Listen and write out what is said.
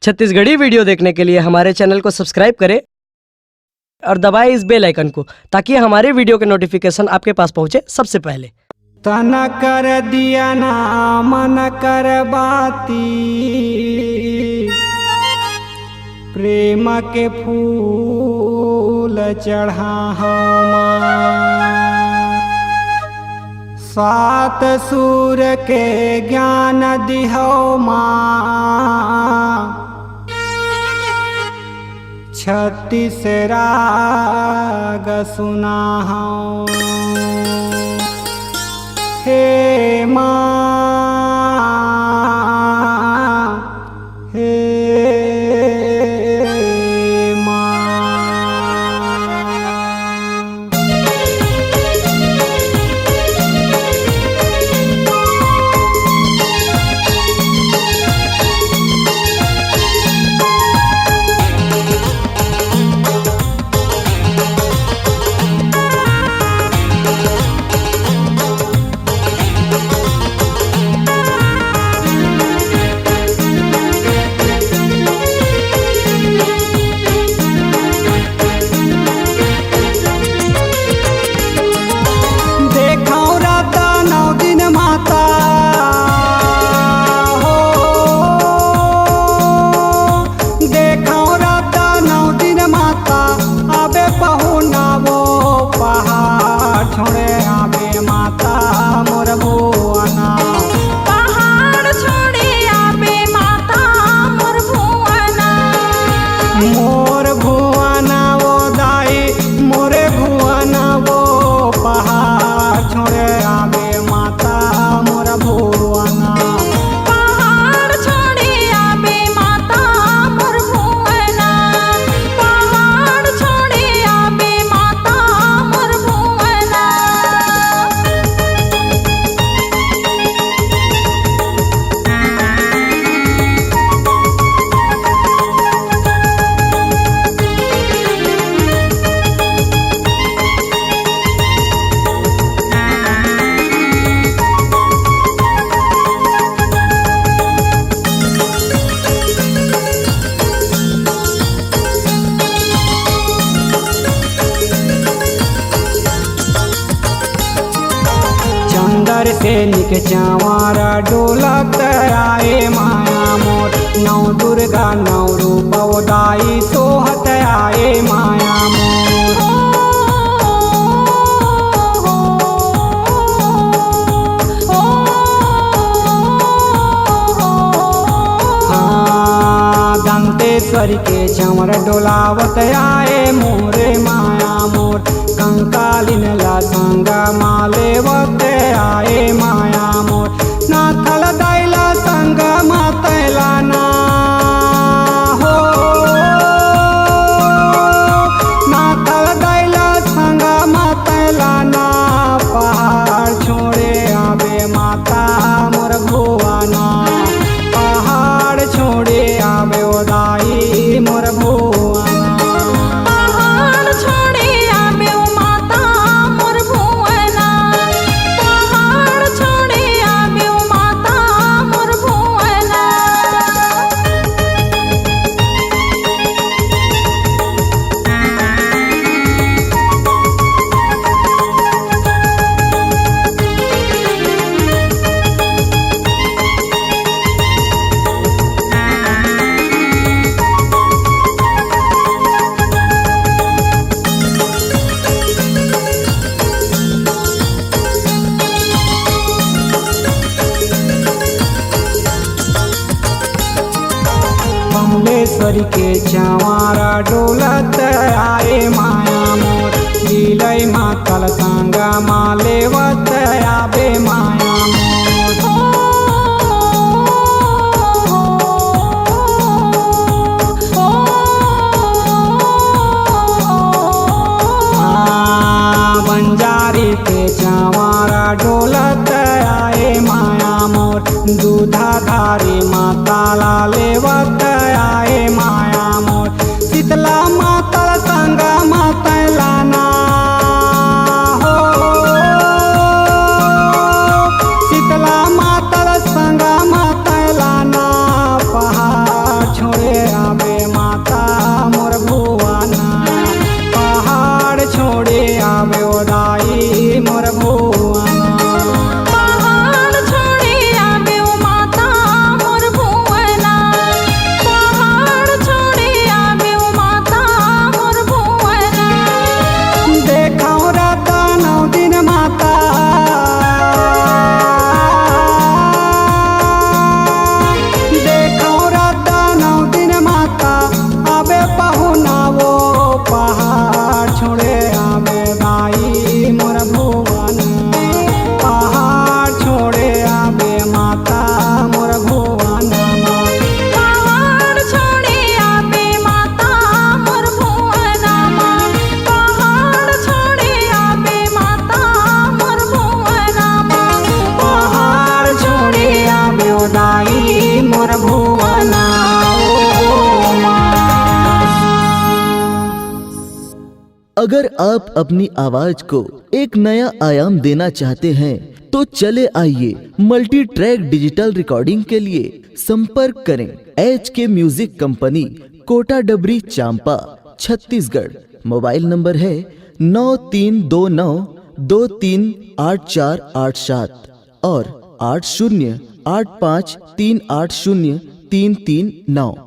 Chhattisgarhi video देखने के लिए हमारे चैनल को सब्सक्राइब करें और दबाएं इस बेल आइकन को, ताकि हमारे वीडियो के नोटिफिकेशन आपके पास पहुंचे सबसे पहले। तन कर दिया ना मन कर बाती, प्रेम के फूल चढ़ा सात सूर के ज्ञान दिहो माँ, 36 राग सुनाओ हे माँ हे छोड़े आबे माता मोर भुवना, पहाड़ छोड़े आबे माता मोर भुवना, मोर भुवना वो दाई मोरे भुवना वो पहाड़ छोड़े आबे माता मोर भुवना, पहाड़ छोड़े आबे माता मोर भुवना, पहाड़ छोड़े आबे माता मोर भुवना। चंदर से निक चावारा डोलत आए माया मोर, नौ दुर्गा नौ रूप दाई सोहत आए माया मोर, दंतेश्वरी के चंवर डोलावत आए मोरे माया मोर, कंकालिन ला संग मालेवत आए माया मोर, नाथल दैला संग मातैला ना हो, नाथल दैला संग मातैला ना, पहाड़ छोड़े आबे माता मोर भुवना, पहाड़ छोड़े आबे ओदाई मोर भुवना, पहाड़ छोड़े आबे ओ माता मोर भुवना, पहाड़ छोड़े आबे ओ माता मोर भुवना। कमलेश्वरी के चंवारा डोलत आए माया मोर, लीलय मातल संग मालेवत आबे माया मोर, बंजारी के चंवारा डोलत आए माया मोर, दूधाधारी माता लालेवत आए माया मोर, शीतला माता संग मातैला ना हो, शीतला अगर आप अपनी आवाज को एक नया आयाम देना चाहते हैं तो चले आइए मल्टी ट्रैक डिजिटल रिकॉर्डिंग के लिए संपर्क करें HK म्यूजिक कंपनी, कोटा डबरी, चांपा, छत्तीसगढ़। मोबाइल नंबर है 9329238487 और 8085380339।